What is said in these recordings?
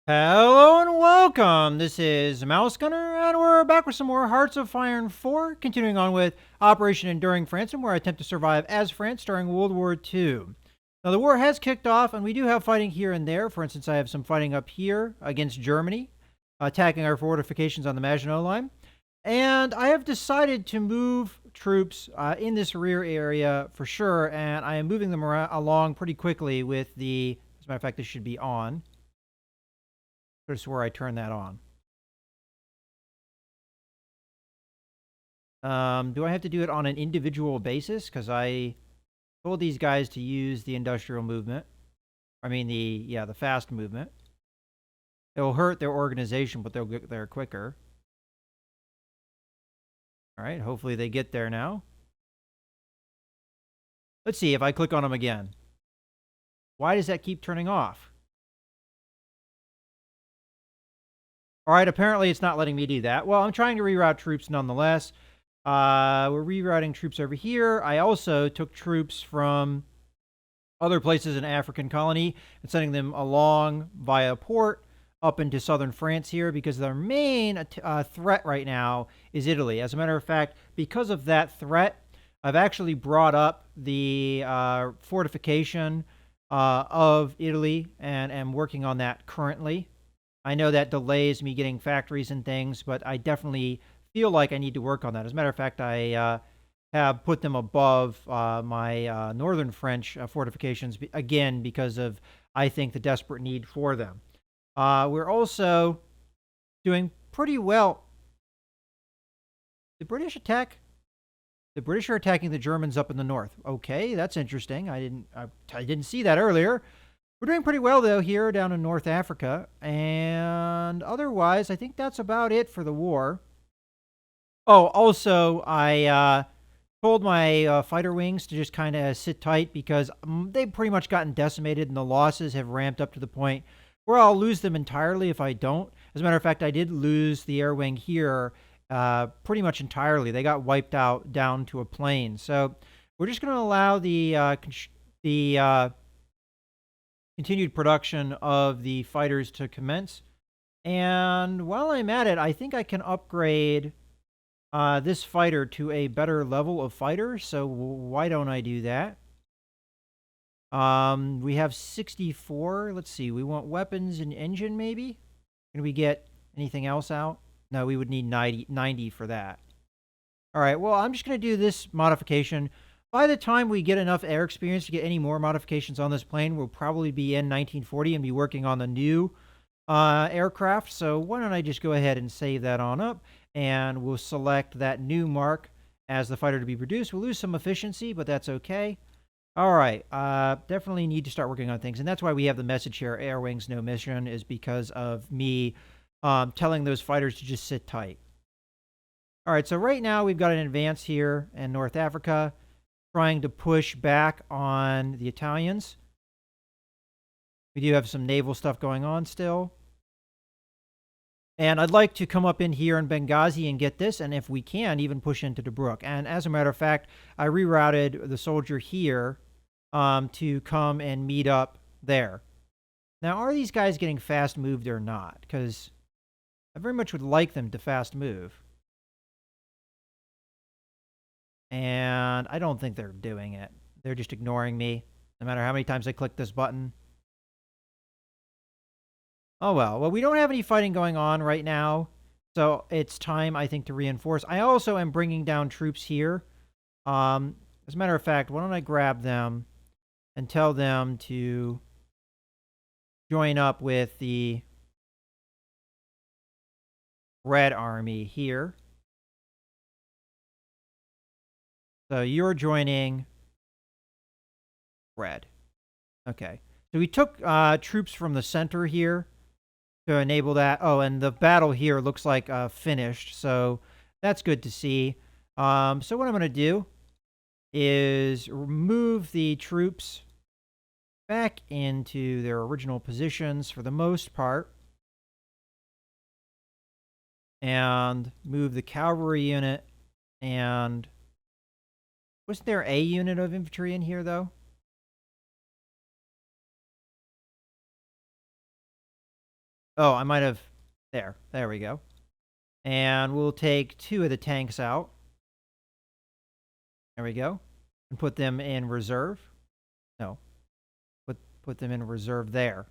Hello and welcome. This is Mouse Gunner, and we're back with some more Hearts of Iron 4, continuing on with Operation Enduring Francedom, where I attempt to survive as France during World War II. Now, the war has kicked off, and we do have fighting here and there. For instance, I have some fighting up here against Germany, attacking our fortifications on the Maginot Line. And I have decided to move troops in this rear area for sure, and I am moving them along pretty quickly with the, as a matter of fact, this should be on. This is where I turn that on. Do I have to do it on an individual basis? Because I told these guys to use the industrial movement. I mean, the fast movement. It'll hurt their organization, but they'll get there quicker. All right, hopefully they get there now. Let's see if I click on them again. Why does that keep turning off? All right, apparently it's not letting me do that. Well, I'm trying to reroute troops nonetheless. We're rerouting troops over here. I also took troops from other places in African colony and sending them along via port up into southern France here because their main threat right now is Italy. As a matter of fact, because of that threat, I've actually brought up the fortification of Italy and am working on that currently. I know that delays me getting factories and things, but I definitely feel like I need to work on that. As a matter of fact, I have put them above my northern French fortifications again because of, I think, the desperate need for them. We're also doing pretty well. The British attack. The British are attacking the Germans up in the north. Okay, that's interesting. I didn't see that earlier. We're doing pretty well, though, here down in North Africa. And otherwise, I think that's about it for the war. Oh, also, I told my fighter wings to just kind of sit tight because they've pretty much gotten decimated and the losses have ramped up to the point where I'll lose them entirely if I don't. As a matter of fact, I did lose the air wing here pretty much entirely. They got wiped out down to a plane. So we're just going to allow the continued production of the fighters to commence. And while I'm at it, I think I can upgrade this fighter to a better level of fighter. So why don't I do that? We have 64. Let's see. We want weapons and engine, maybe? Can we get anything else out? No, we would need 90 for that. All right. Well, I'm just going to do this modification. By the time we get enough air experience to get any more modifications on this plane, we'll probably be in 1940 and be working on the new aircraft. So why don't I just go ahead and save that on up, and we'll select that new mark as the fighter to be produced. We'll lose some efficiency, but that's okay. All right, definitely need to start working on things, and that's why we have the message here, Air Wings No Mission, is because of me telling those fighters to just sit tight. All right, so right now we've got an advance here in North Africa, trying to push back on the Italians. We do have some naval stuff going on still. And I'd like to come up in here in Benghazi and get this, and if we can, even push into Tobruk. And as a matter of fact, I rerouted the soldier here to come and meet up there. Now, are these guys getting fast moved or not? Because I very much would like them to fast move. And I don't think they're doing it. They're just ignoring me, no matter how many times I click this button. Oh, well. Well, we don't have any fighting going on right now, so it's time, I think, to reinforce. I also am bringing down troops here. As a matter of fact, why don't I grab them and tell them to join up with the Red Army here. So you're joining Red. Okay. So we took troops from the center here to enable that. Oh, and the battle here looks like finished, so that's good to see. So what I'm going to do is move the troops back into their original positions for the most part, and move the cavalry unit. And wasn't there a unit of infantry in here, though? Oh, I might have. There we go. And we'll take 2 of the tanks out. There we go. And put them in reserve. No, put them in reserve there.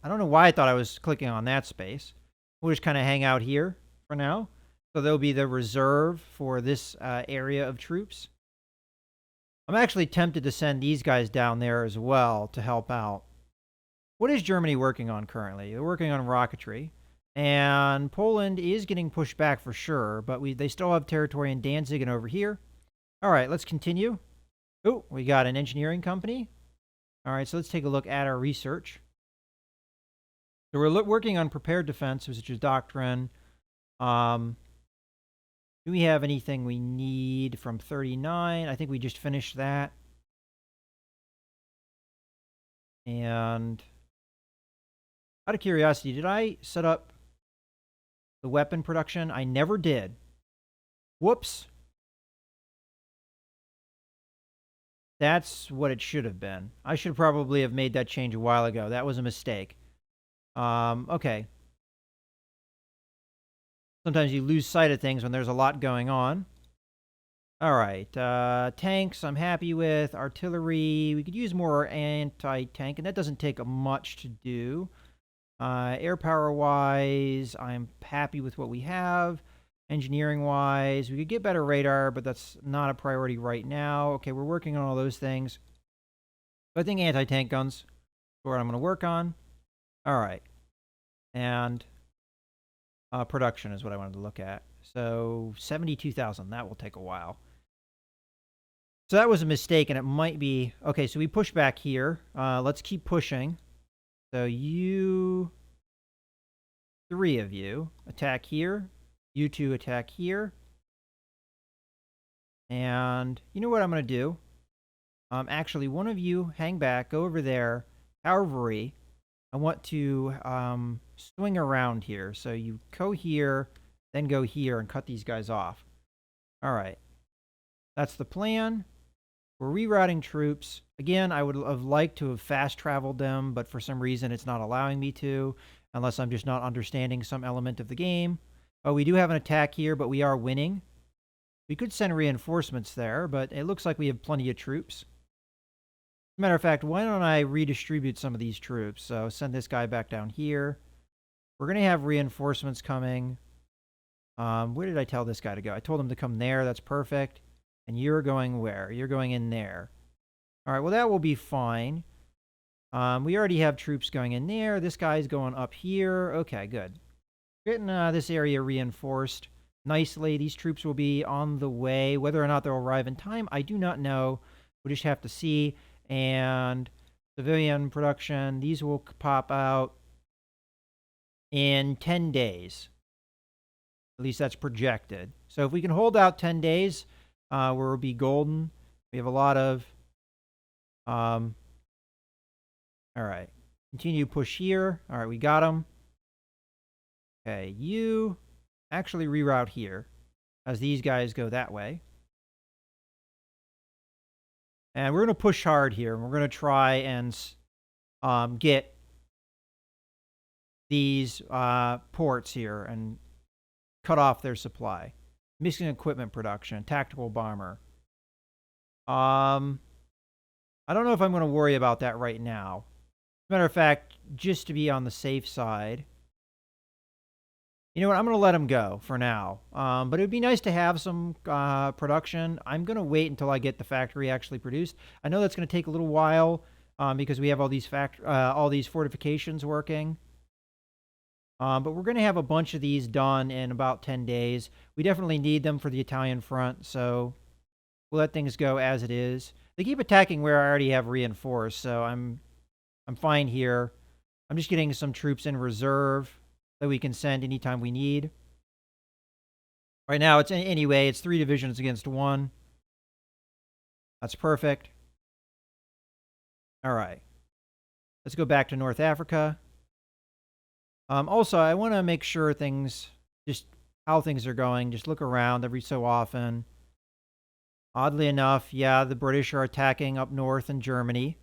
I don't know why I thought I was clicking on that space. We'll just kind of hang out here for now. So there'll be the reserve for this area of troops. I'm actually tempted to send these guys down there as well to help out. What is Germany working on currently? They're working on rocketry. And Poland is getting pushed back for sure, but they still have territory in Danzig and over here. All right, let's continue. Oh, we got an engineering company. All right, so let's take a look at our research. So we're working on prepared defense, which is doctrine. Do we have anything we need from 39? I think we just finished that. And out of curiosity, did I set up the weapon production? I never did. Whoops. That's what it should have been. I should probably have made that change a while ago. That was a mistake. Okay. Sometimes you lose sight of things when there's a lot going on. All right. Tanks, I'm happy with. Artillery, we could use more anti-tank, and that doesn't take much to do. Air power-wise, I'm happy with what we have. Engineering-wise, we could get better radar, but that's not a priority right now. Okay, we're working on all those things. But I think anti-tank guns is what I'm going to work on. All right. And production is what I wanted to look at. So 72,000, that will take a while. So that was a mistake, and it might be... Okay, so we push back here. Let's keep pushing. So you... 3 of you attack here. You 2 attack here. And you know what I'm going to do? Actually, one of you hang back, go over there. Cavalry. I want to swing around here. So you go here, then go here and cut these guys off. All right. That's the plan. We're rerouting troops. Again, I would have liked to have fast-traveled them, but for some reason it's not allowing me to, unless I'm just not understanding some element of the game. Oh, we do have an attack here, but we are winning. We could send reinforcements there, but it looks like we have plenty of troops. Matter of fact, why don't I redistribute some of these troops? So send this guy back down here. We're going to have reinforcements coming. Where did I tell this guy to go? I told him to come there. That's perfect. And you're going where? You're going in there. All right, well, that will be fine. We already have troops going in there. This guy's going up here. Okay, good. Getting this area reinforced nicely. These troops will be on the way. Whether or not they'll arrive in time, I do not know. We'll just have to see. And civilian production, these will pop out in 10 days. At least that's projected. So if we can hold out 10 days, we'll be golden. We have a lot of... all right. Continue push here. All right, we got them. Okay, you actually reroute here as these guys go that way. And we're going to push hard here. And we're going to try and get these ports here and cut off their supply. Missing equipment production, tactical bomber. I don't know if I'm going to worry about that right now. As a matter of fact, just to be on the safe side, you know what? I'm going to let them go for now. But it would be nice to have some production. I'm going to wait until I get the factory actually produced. I know that's going to take a little while because we have all these fortifications working. But we're going to have a bunch of these done in about 10 days. We definitely need them for the Italian front, so we'll let things go as it is. They keep attacking where I already have reinforced, so I'm fine here. I'm just getting some troops in reserve that we can send anytime we need. Right now, it's 3 divisions against 1. That's perfect. All right. Let's go back to North Africa. Also, I want to make sure how things are going. Just look around every so often. Oddly enough, yeah, the British are attacking up north in Germany.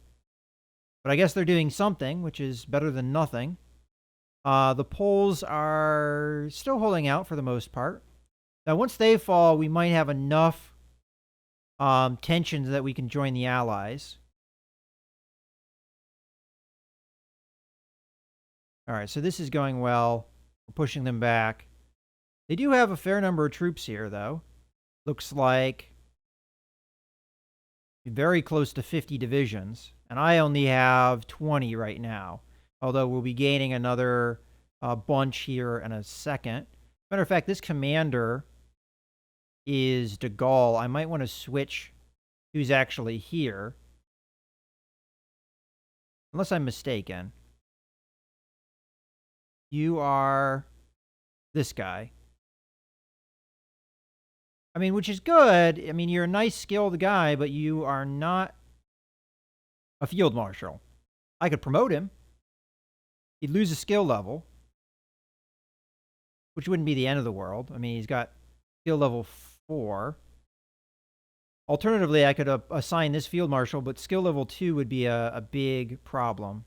But I guess they're doing something, which is better than nothing. The Poles are still holding out for the most part. Now, once they fall, we might have enough tensions that we can join the Allies. All right, so this is going well. We're pushing them back. They do have a fair number of troops here, though. Looks like very close to 50 divisions. And I only have 20 right now. Although we'll be gaining another bunch here in a second. Matter of fact, this commander is de Gaulle. I might want to switch who's actually here. Unless I'm mistaken. You are this guy. I mean, which is good. I mean, you're a nice, skilled guy, but you are not a field marshal. I could promote him. He'd lose a skill level, which wouldn't be the end of the world. I mean, he's got skill level 4. Alternatively, I could assign this field marshal, but skill level 2 would be a big problem.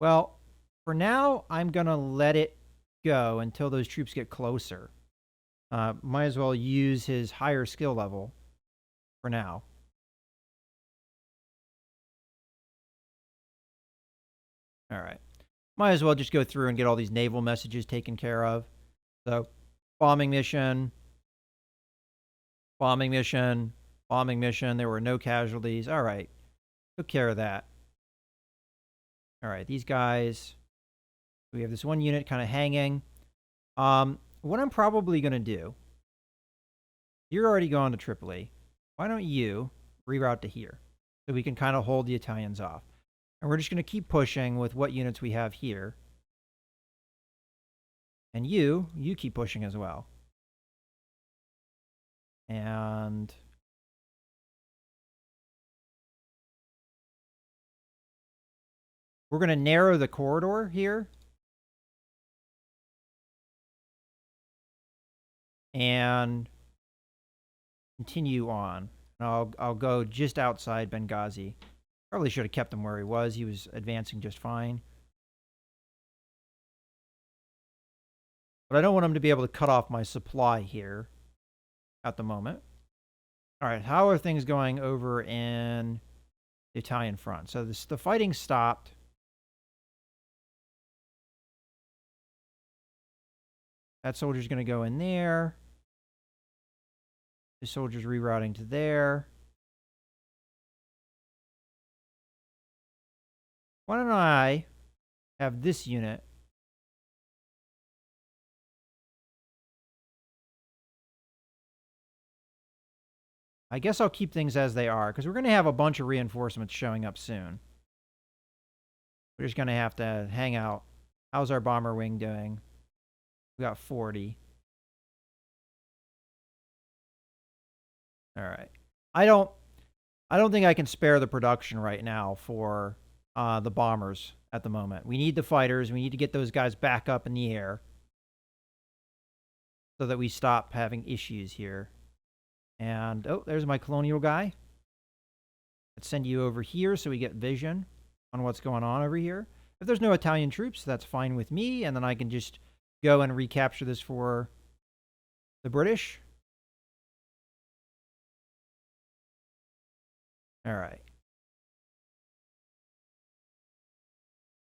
Well, for now, I'm going to let it go until those troops get closer. Might as well use his higher skill level for now. All right. Might as well just go through and get all these naval messages taken care of. So, bombing mission, bombing mission, bombing mission. There were no casualties. All right. Took care of that. All right. These guys, we have this one unit kind of hanging. What I'm probably going to do, you're already going to Tripoli. Why don't you reroute to here so we can kind of hold the Italians off? And we're just going to keep pushing with what units we have here. And you keep pushing as well. And we're going to narrow the corridor here. And continue on. And I'll go just outside Benghazi. Probably should have kept him where he was. He was advancing just fine. But I don't want him to be able to cut off my supply here at the moment. All right, how are things going over in the Italian front? So the fighting stopped. That soldier's going to go in there. The soldier's rerouting to there. Why don't I have this unit I guess I'll keep things as they are, because we're going to have a bunch of reinforcements showing up soon. We're just going to have to hang out. How's our bomber wing doing? We got 40. All right. I don't think I can spare the production right now for the bombers at the moment. We need the fighters. We need to get those guys back up in the air so that we stop having issues here. And, oh, there's my colonial guy. Let's send you over here so we get vision on what's going on over here. If there's no Italian troops, that's fine with me, and then I can just go and recapture this for the British. All right.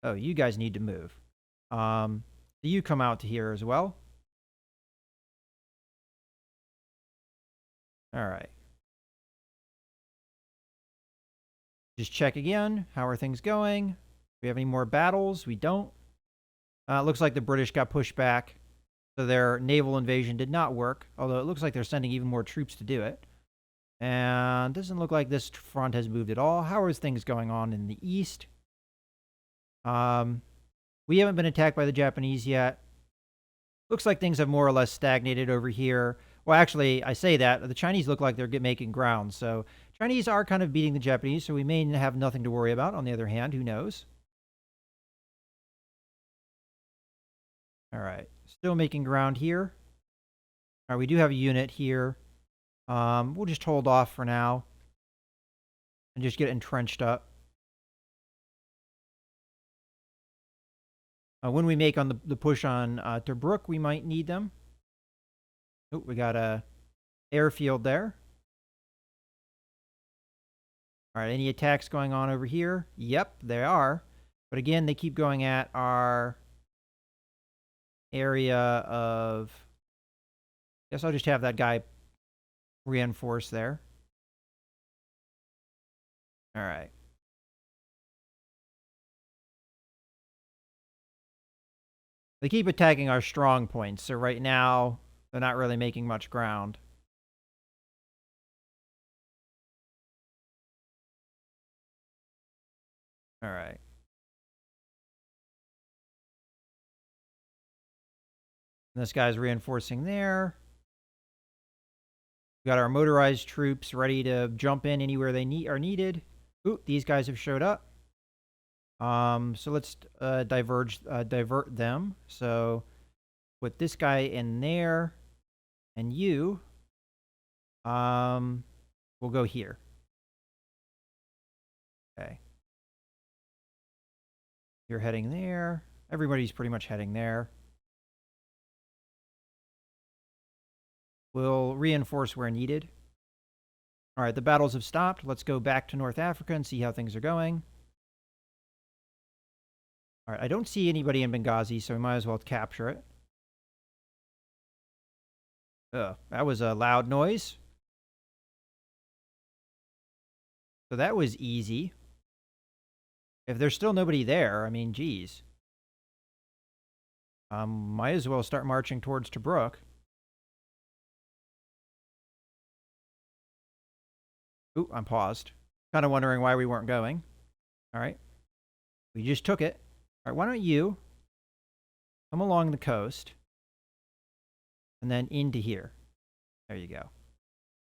Oh, you guys need to move. You come out to here as well. All right. Just check again. How are things going? Do we have any more battles? We don't. It looks like the British got pushed back. So their naval invasion did not work. Although it looks like they're sending even more troops to do it. And doesn't look like this front has moved at all. How are things going on in the east? We haven't been attacked by the Japanese yet. Looks like things have more or less stagnated over here. Well, actually, I say that. The Chinese look like they're making ground. So Chinese are kind of beating the Japanese, so we may have nothing to worry about. On the other hand, who knows? All right. Still making ground here. All right, we do have a unit here. We'll just hold off for now and just get entrenched up. When we make on the push on Tobruk, we might need them. Oh, we got a airfield there. All right, any attacks going on over here? Yep, there are. But again, they keep going at our area of... Guess I'll just have that guy reinforce there. All right. They keep attacking our strong points, so right now, they're not really making much ground. All right. And this guy's reinforcing there. We got our motorized troops ready to jump in anywhere they are needed. Ooh, these guys have showed up. So let's divert them. So put this guy in there, and you, will go here. Okay. You're heading there. Everybody's pretty much heading there. We'll reinforce where needed. All right, the battles have stopped. Let's go back to North Africa and see how things are going. All right, I don't see anybody in Benghazi, so we might as well capture it. That was a loud noise. So that was easy. If there's still nobody there, I mean, geez. Might as well start marching towards Tobruk. Ooh, I'm paused. Kind of wondering why we weren't going. All right. We just took it. All right, why don't you come along the coast and then into here. There you go.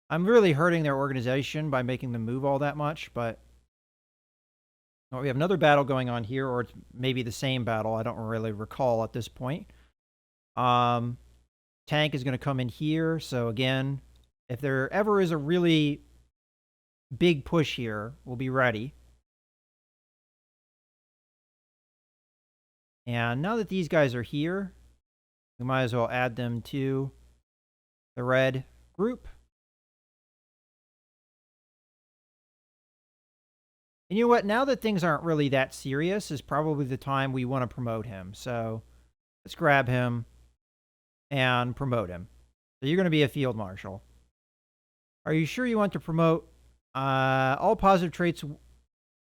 I'm really hurting their organization by making them move all that much, but well, we have another battle going on here, or it's maybe the same battle. I don't really recall at this point. Tank is going to come in here. So again, if there ever is a really big push here, we'll be ready. And now that these guys are here, we might as well add them to the red group. And you know what? Now that things aren't really that serious is probably the time we want to promote him. So let's grab him and promote him. So you're going to be a field marshal. Are you sure you want to promote all positive traits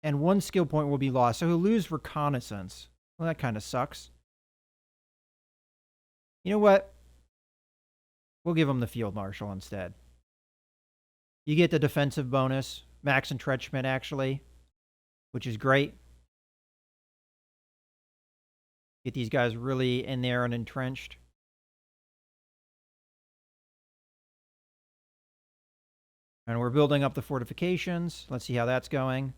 and 1 skill point will be lost? So he'll lose reconnaissance. Well, that kind of sucks. You know what? We'll give him the field marshal instead. You get the defensive bonus, max entrenchment actually, which is great. Get these guys really in there and entrenched. And we're building up the fortifications. Let's see how that's going.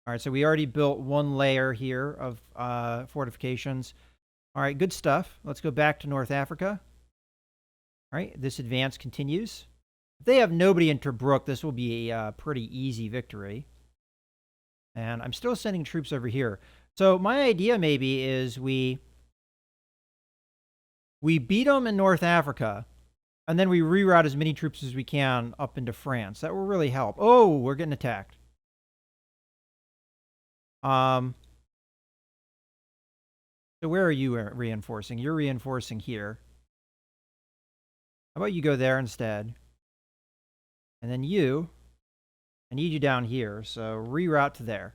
All right, so we already built 1 layer here of fortifications. All right, good stuff. Let's go back to North Africa. All right, this advance continues. If they have nobody in Tobruk, this will be a pretty easy victory. And I'm still sending troops over here. So my idea maybe is we beat them in North Africa, and then we reroute as many troops as we can up into France. That will really help. Oh, we're getting attacked. So where are you reinforcing? You're reinforcing here. How about you go there instead? And then I need you down here, so reroute to there.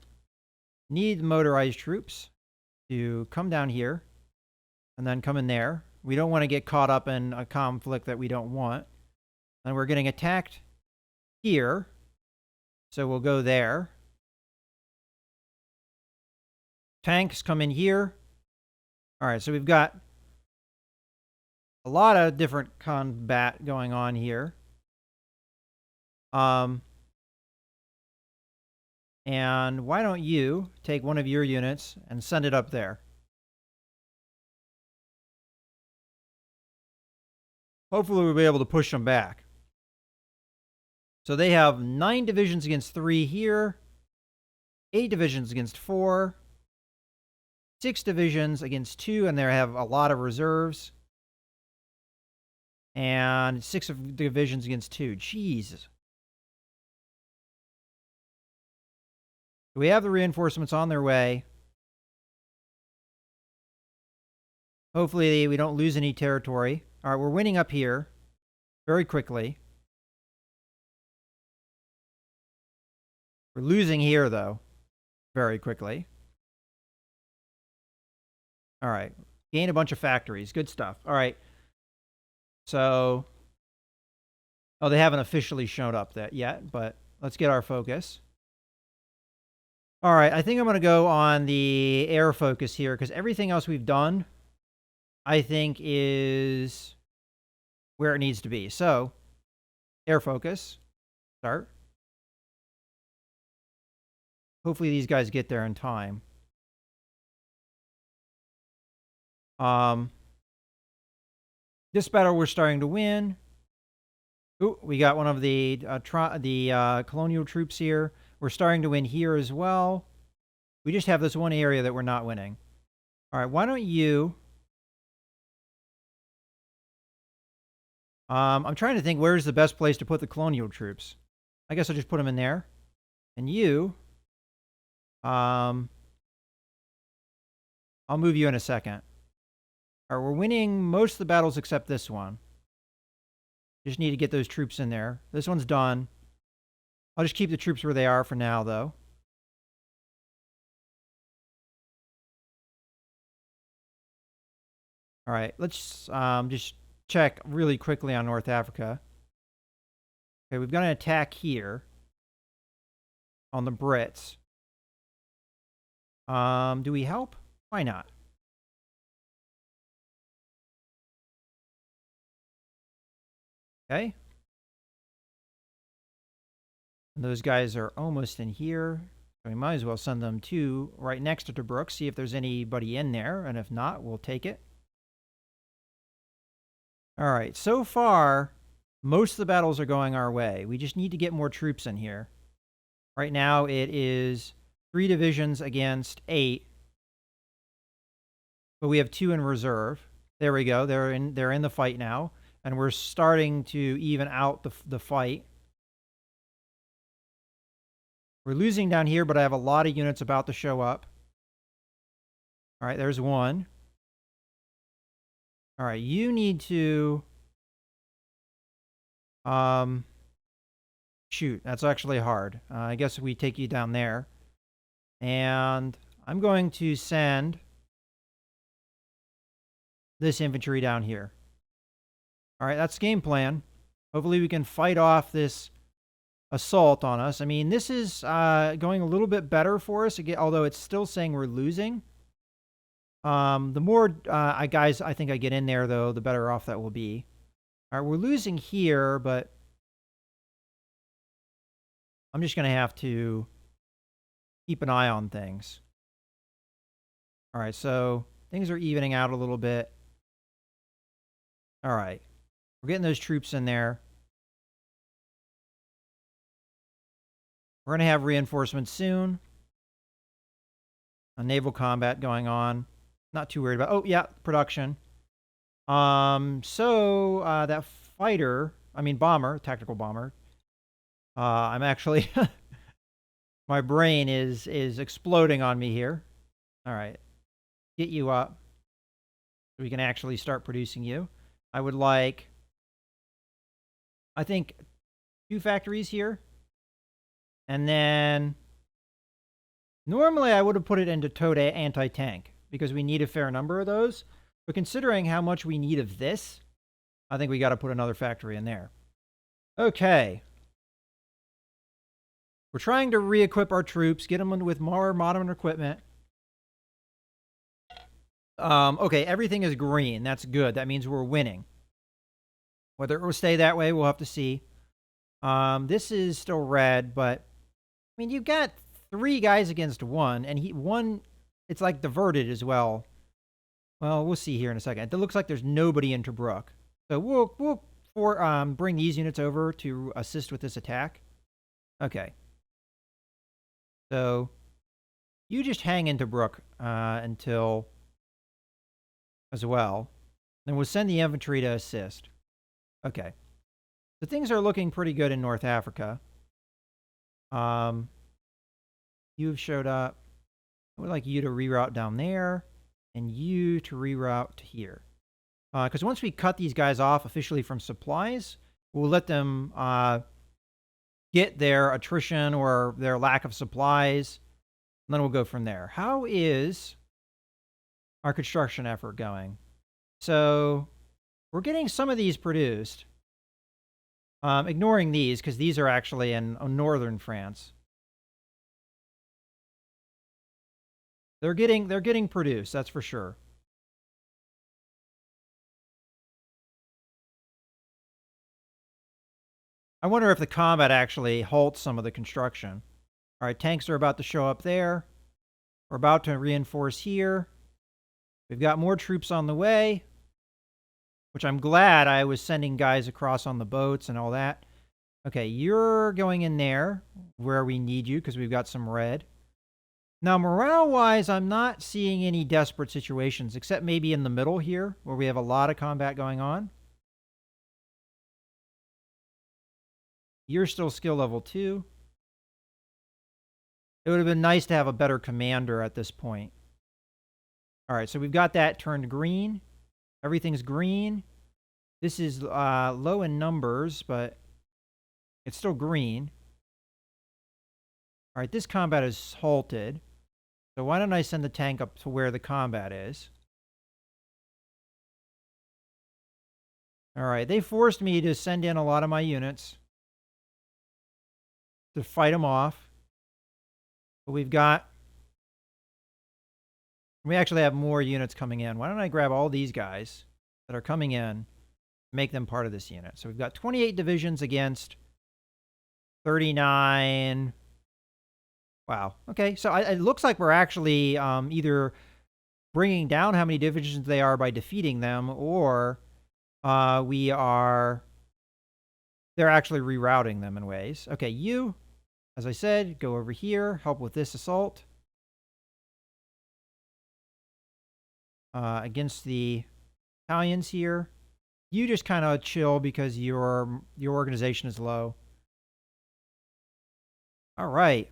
Need motorized troops to come down here and then come in there. We don't want to get caught up in a conflict that we don't want. And we're getting attacked here, so we'll go there. Tanks come in here. All right, so we've got a lot of different combat going on here. And why don't you take one of your units and send it up there? Hopefully we'll be able to push them back. So they have 9 divisions against 3 here. 8 divisions against 4. 6 divisions against 2, and they have a lot of reserves. And 6 of divisions against 2. Jeez. We have the reinforcements on their way. Hopefully we don't lose any territory. All right, we're winning up here very quickly. We're losing here, though, very quickly. All right. Gain a bunch of factories. Good stuff. All right. So, oh, they haven't officially shown up yet, but let's get our focus. All right. I think I'm going to go on the air focus here because everything else we've done, I think, is where it needs to be. So, air focus. Start. Hopefully these guys get there in time. This battle we're starting to win. Ooh, we got one of the colonial troops here. We're starting to win here as well. We just have this one area that we're not winning. All right, why don't you... I'm trying to think where's the best place to put the colonial troops. I guess I'll just put them in there. And you... I'll move you in a second. All right, we're winning most of the battles except this one. Just need to get those troops in there. This one's done. I'll just keep the troops where they are for now, though. All right, let's just check really quickly on North Africa. Okay, we've got an attack here on the Brits. Do we help? Why not? Okay. And those guys are almost in here. So we might as well send them to right next to Tobruk, see if there's anybody in there. And if not, we'll take it. All right. So far, most of the battles are going our way. We just need to get more troops in here. Right now, it is 3 divisions against 8. But we have 2 in reserve. There we go. They're in the fight now. And we're starting to even out the fight. We're losing down here, but I have a lot of units about to show up. All right, there's one. All right, you need to... Shoot, that's actually hard. I guess we take you down there. And I'm going to send this infantry down here. All right, that's game plan. Hopefully we can fight off this assault on us. I mean, this is going a little bit better for us, although it's still saying we're losing. The more guys I think I get in there, though, the better off that will be. All right, we're losing here, but I'm just going to have to keep an eye on things. All right, so things are evening out a little bit. All right. We're getting those troops in there. We're going to have reinforcements soon. A naval combat going on. Not too worried about... Oh, yeah, production. That fighter... I mean, bomber. Tactical bomber. I'm actually... my brain is exploding on me here. All right. Get you up. So we can actually start producing you. I would like... I think 2 factories here. And then normally I would have put it into towed anti-tank because we need a fair number of those. But considering how much we need of this, I think we got to put another factory in there. Okay. We're trying to re-equip our troops, get them with more modern equipment. Okay, everything is green. That's good. That means we're winning. Whether it will stay that way, we'll have to see. This is still red, but I mean, you've got 3 guys against 1, and it's like diverted as well. Well, we'll see here in a second. It looks like there's nobody in Tobruk, so we'll bring these units over to assist with this attack. Okay. So You just hang into Brook until as well. Then we'll send the infantry to assist. Okay. So things are looking pretty good in North Africa. You've showed up. I would like you to reroute down there, and you to reroute to here. Because once we cut these guys off officially from supplies, we'll let them get their attrition or their lack of supplies, and then we'll go from there. How is our construction effort going? So we're getting some of these produced. Ignoring these, because these are actually in northern France. They're getting produced, that's for sure. I wonder if the combat actually halts some of the construction. All right, tanks are about to show up there. We're about to reinforce here. We've got more troops on the way, which I'm glad I was sending guys across on the boats and all that. Okay, you're going in there where we need you because we've got some red. Now, morale-wise, I'm not seeing any desperate situations, except maybe in the middle here, where we have a lot of combat going on. You're still skill level 2. It would have been nice to have a better commander at this point. All right, so we've got that turned green. Everything's green. This is low in numbers, but it's still green. All right, this combat is halted. So why don't I send the tank up to where the combat is? All right, they forced me to send in a lot of my units to fight them off. But we actually have more units coming in. Why don't I grab all these guys that are coming in, make them part of this unit? So we've got 28 divisions against 39. Wow. Okay, so it looks like we're actually either bringing down how many divisions they are by defeating them, or they're actually rerouting them in ways. Okay, you, as I said, go over here, help with this assault against the Italians here. You just kind of chill because your organization is low. All right.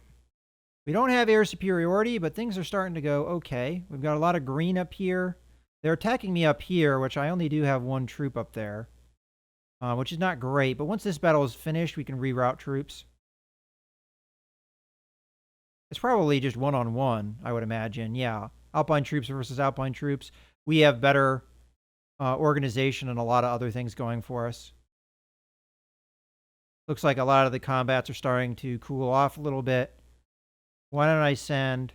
We don't have air superiority, but things are starting to go okay. We've got a lot of green up here. They're attacking me up here, which I only do have one troop up there, which is not great. But once this battle is finished, we can reroute troops. It's probably just one-on-one, I would imagine. Yeah, Alpine troops versus Alpine troops. We have better organization and a lot of other things going for us. Looks like a lot of the combats are starting to cool off a little bit. Why don't I send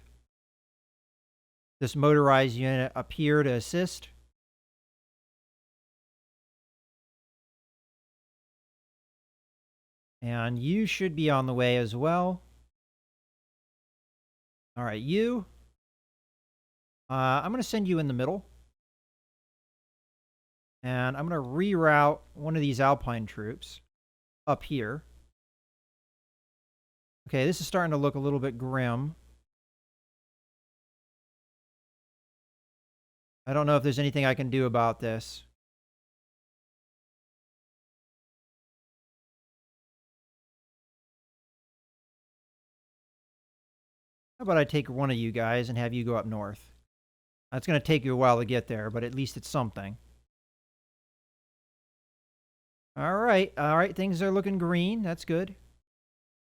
this motorized unit up here to assist? And you should be on the way as well. All right, you. I'm going to send you in the middle. And I'm going to reroute one of these Alpine troops up here. Okay, this is starting to look a little bit grim. I don't know if there's anything I can do about this. How about I take one of you guys and have you go up north? It's going to take you a while to get there, but at least it's something. All right, things are looking green. That's good.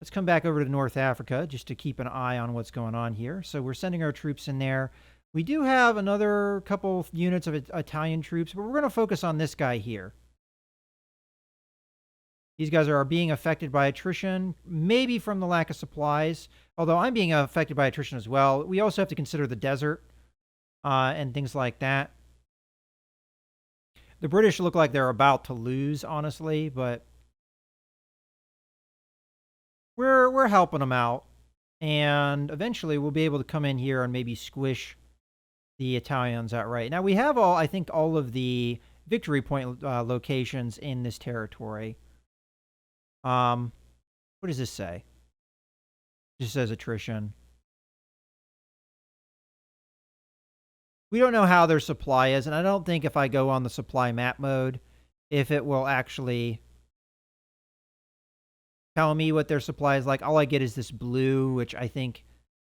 Let's come back over to North Africa just to keep an eye on what's going on here. So we're sending our troops in there. We do have another couple units of Italian troops, but we're going to focus on this guy here. These guys are being affected by attrition, maybe from the lack of supplies, although I'm being affected by attrition as well. We also have to consider the desert and things like that. The British look like they're about to lose, honestly, but we're helping them out. And eventually we'll be able to come in here and maybe squish the Italians outright. Now, we have I think all of the victory point locations in this territory. What does this say? It just says attrition. We don't know how their supply is, and I don't think if I go on the supply map mode, if it will actually tell me what their supply is like. All I get is this blue, which I think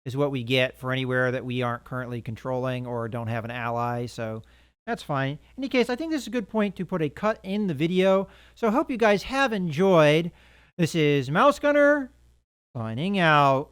is what we get for anywhere that we aren't currently controlling or don't have an ally, so that's fine. In any case, I think this is a good point to put a cut in the video, so I hope you guys have enjoyed. This is Mouse Gunner, signing out.